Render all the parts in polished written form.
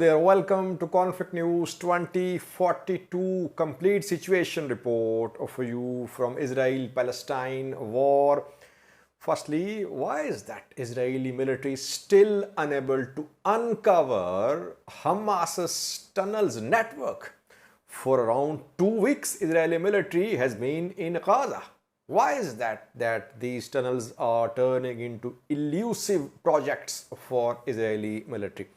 there, welcome to Conflict News 2042 complete situation report for you from Israel-Palestine war. Firstly, why is that Israeli military still unable to uncover Hamas's tunnels network? For around 2 weeks, Israeli military has been in Gaza. Why is that these tunnels are turning into elusive projects for Israeli military?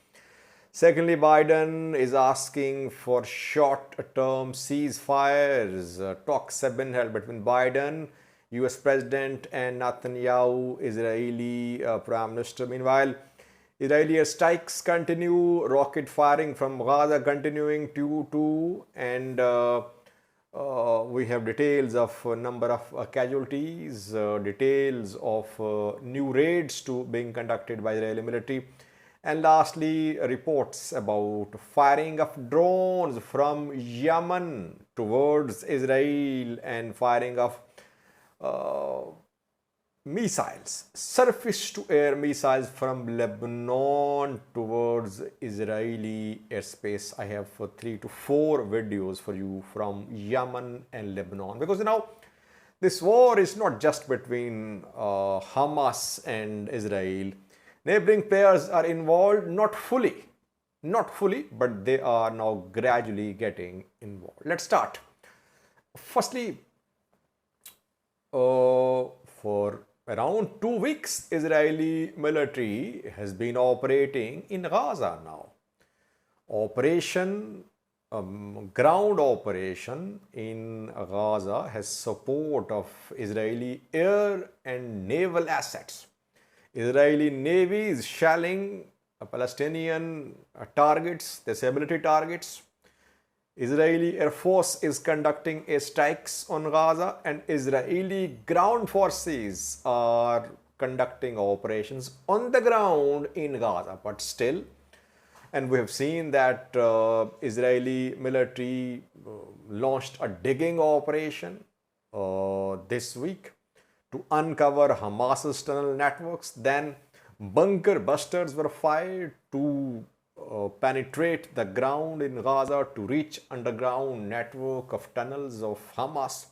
Secondly, Biden is asking for short-term ceasefires. Talks have been held between Biden, US President, and Netanyahu, Israeli Prime Minister. Meanwhile, Israeli strikes continue, rocket firing from Gaza continuing and we have details of a number of casualties, details of new raids being conducted by Israeli military. And lastly, reports about firing of drones from Yemen towards Israel and firing of missiles, surface-to-air missiles from Lebanon towards Israeli airspace. I have 3 to 4 videos for you from Yemen and Lebanon, because now this war is not just between Hamas and Israel. Neighboring players are involved, not fully, but they are now gradually getting involved. Let's start. Firstly, for around 2 weeks, Israeli military has been operating in Gaza now. Ground operation in Gaza has support of Israeli air and naval assets. Israeli Navy is shelling Palestinian targets, disability targets. Israeli Air Force is conducting airstrikes on Gaza, and Israeli ground forces are conducting operations on the ground in Gaza. But still, and we have seen that Israeli military launched a digging operation this week to uncover Hamas's tunnel networks. Then bunker busters were fired to penetrate the ground in Gaza to reach underground network of tunnels of Hamas.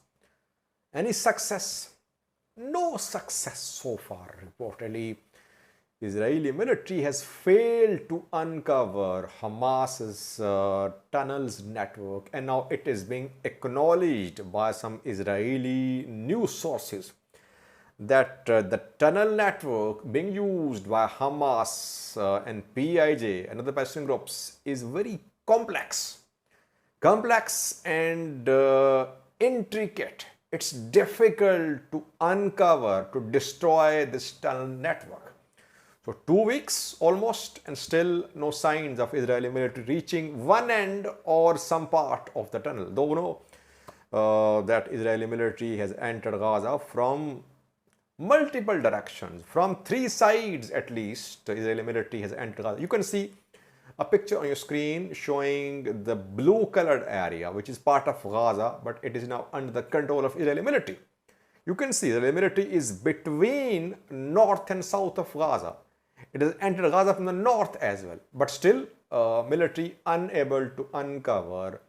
Any success? No success so far. Reportedly, Israeli military has failed to uncover Hamas's tunnels network, and now it is being acknowledged by some Israeli news sources that the tunnel network being used by Hamas and PIJ and other Palestinian groups is very complex and intricate. It's difficult to uncover, to destroy this tunnel network. So 2 weeks almost, and still no signs of Israeli military reaching one end or some part of the tunnel. Though we know that Israeli military has entered Gaza from multiple directions, from 3 sides at least. Israeli military has entered Gaza. You can see a picture on your screen showing the blue colored area, which is part of Gaza, but it is now under the control of Israeli military. You can see the Israeli military is between north and south of Gaza. It has entered Gaza from the north as well, but still military unable to uncover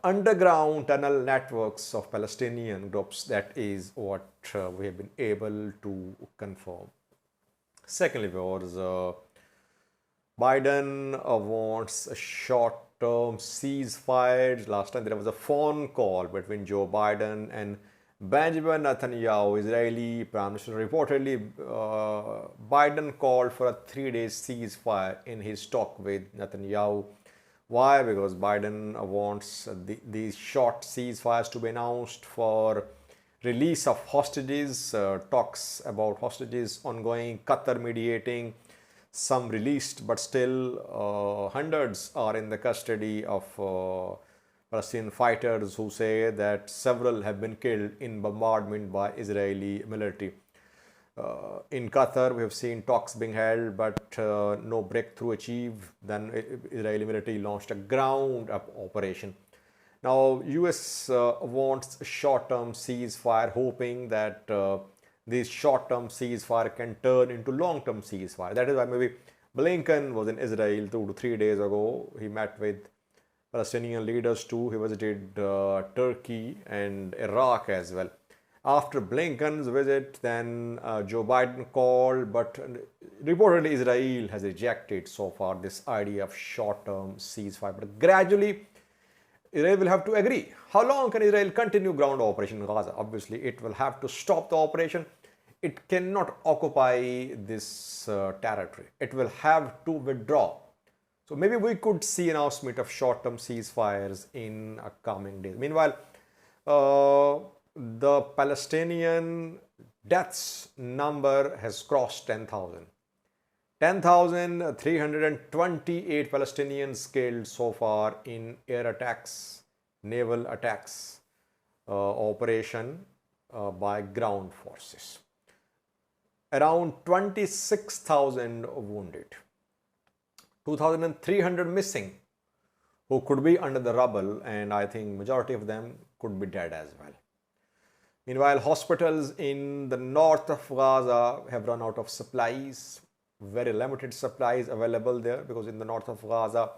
underground tunnel networks of Palestinian groups. That is what we have been able to confirm. Secondly, Biden wants a short-term ceasefire. Last time there was a phone call between Joe Biden and Benjamin Netanyahu, Israeli Prime Minister. Reportedly, Biden called for a 3-day ceasefire in his talk with Netanyahu. Why? Because Biden wants these short ceasefires to be announced for release of hostages, talks about hostages ongoing, Qatar mediating, some released, but still hundreds are in the custody of Palestinian fighters who say that several have been killed in bombardment by Israeli military. In Qatar, we have seen talks being held, but no breakthrough achieved. Then Israeli military launched a ground-up operation. Now, US wants a short-term ceasefire, hoping that this short-term ceasefire can turn into long-term ceasefire. That is why maybe Blinken was in Israel 2 to 3 days ago. He met with Palestinian leaders too. He visited Turkey and Iraq as well. After Blinken's visit, then Joe Biden called, but reportedly Israel has rejected so far this idea of short-term ceasefire. But gradually, Israel will have to agree. How long can Israel continue ground operation in Gaza? Obviously, it will have to stop the operation. It cannot occupy this territory. It will have to withdraw. So maybe we could see an announcement of short-term ceasefires in coming days. Meanwhile, the Palestinian deaths number has crossed 10,000. 10,328 Palestinians killed so far in air attacks, naval attacks, operation by ground forces. Around 26,000 wounded. 2,300 missing who could be under the rubble, and I think majority of them could be dead as well. Meanwhile, hospitals in the north of Gaza have run out of supplies. Very limited supplies available there because in the north of Gaza,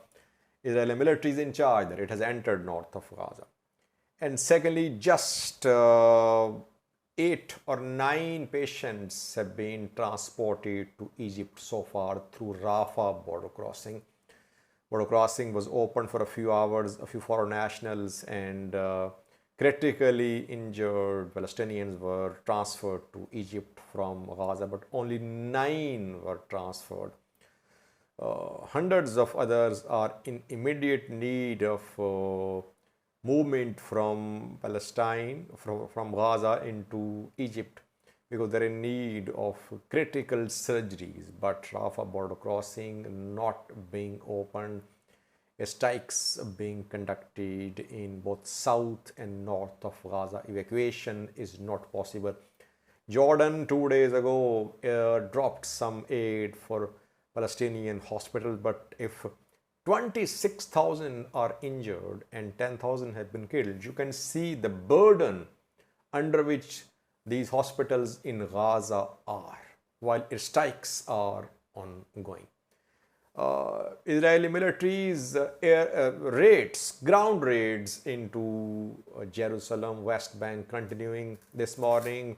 Israeli military is in charge there. It has entered north of Gaza. And secondly, just 8 or 9 patients have been transported to Egypt so far through Rafah border crossing. Border crossing was opened for a few hours. A few foreign nationals and critically injured Palestinians were transferred to Egypt from Gaza, but only 9 were transferred. Hundreds of others are in immediate need of movement from Palestine, from Gaza into Egypt, because they're in need of critical surgeries. But Rafah border crossing not being opened, strikes being conducted in both south and north of Gaza. Evacuation is not possible. Jordan 2 days ago dropped some aid for Palestinian hospitals, but if 26,000 are injured and 10,000 have been killed, you can see the burden under which these hospitals in Gaza are, while strikes are ongoing. Israeli military's ground raids into Jerusalem, West Bank continuing this morning.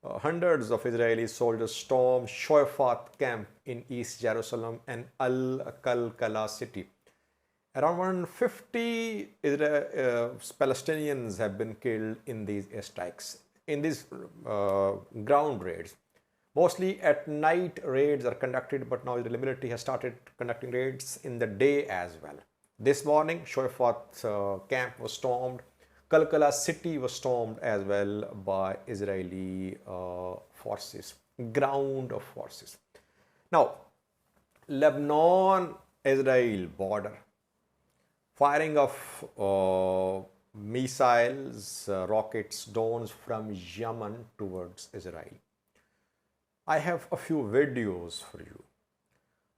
Hundreds of Israeli soldiers stormed Shoifat camp in East Jerusalem and Al-Kalkala city. Around 150 Palestinians have been killed in these airstrikes, in these ground raids. Mostly at night raids are conducted, but now Israeli military has started conducting raids in the day as well. This morning, Shoifat camp was stormed. Kalkala city was stormed as well by Israeli forces, ground forces. Now, Lebanon-Israel border, firing of missiles, rockets, drones from Yemen towards Israel. I have a few videos for you.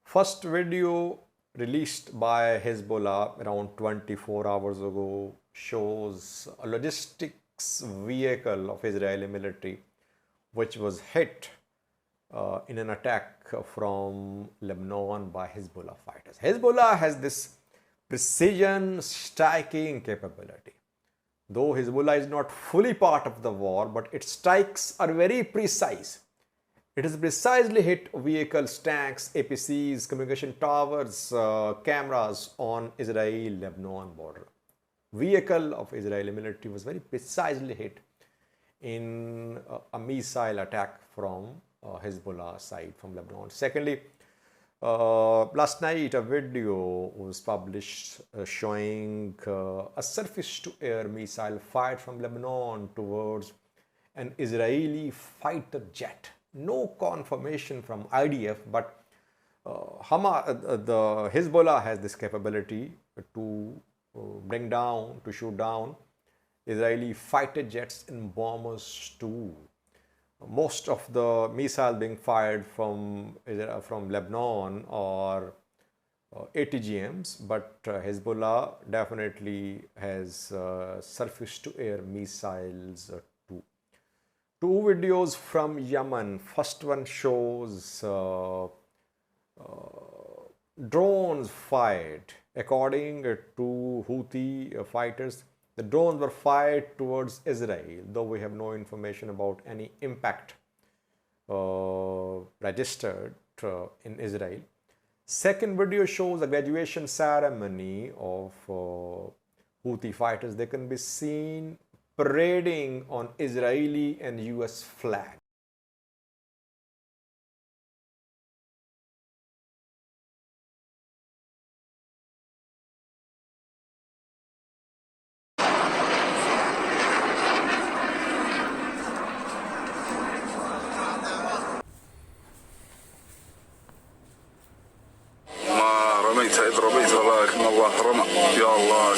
First video released by Hezbollah around 24 hours ago shows a logistics vehicle of Israeli military which was hit in an attack from Lebanon by Hezbollah fighters. Hezbollah has this precision striking capability. Though Hezbollah is not fully part of the war, but its strikes are very precise. It has precisely hit vehicles, tanks, APCs, communication towers, cameras on Israel-Lebanon border. Vehicle of Israeli military was very precisely hit in a missile attack from Hezbollah side from Lebanon. Secondly, last night a video was published showing a surface-to-air missile fired from Lebanon towards an Israeli fighter jet. No confirmation from IDF, but the Hezbollah has this capability to to shoot down Israeli fighter jets and bombers too. Most of the missiles being fired from Lebanon are ATGMs, but Hezbollah definitely has surface-to-air missiles too. Two videos from Yemen. First one shows drones fired. According to Houthi fighters, the drones were fired towards Israel, though we have no information about any impact registered in Israel. Second video shows a graduation ceremony of Houthi fighters. They can be seen parading on Israeli and US flag. رميت إذ رميت ولكن الله رمى يا الله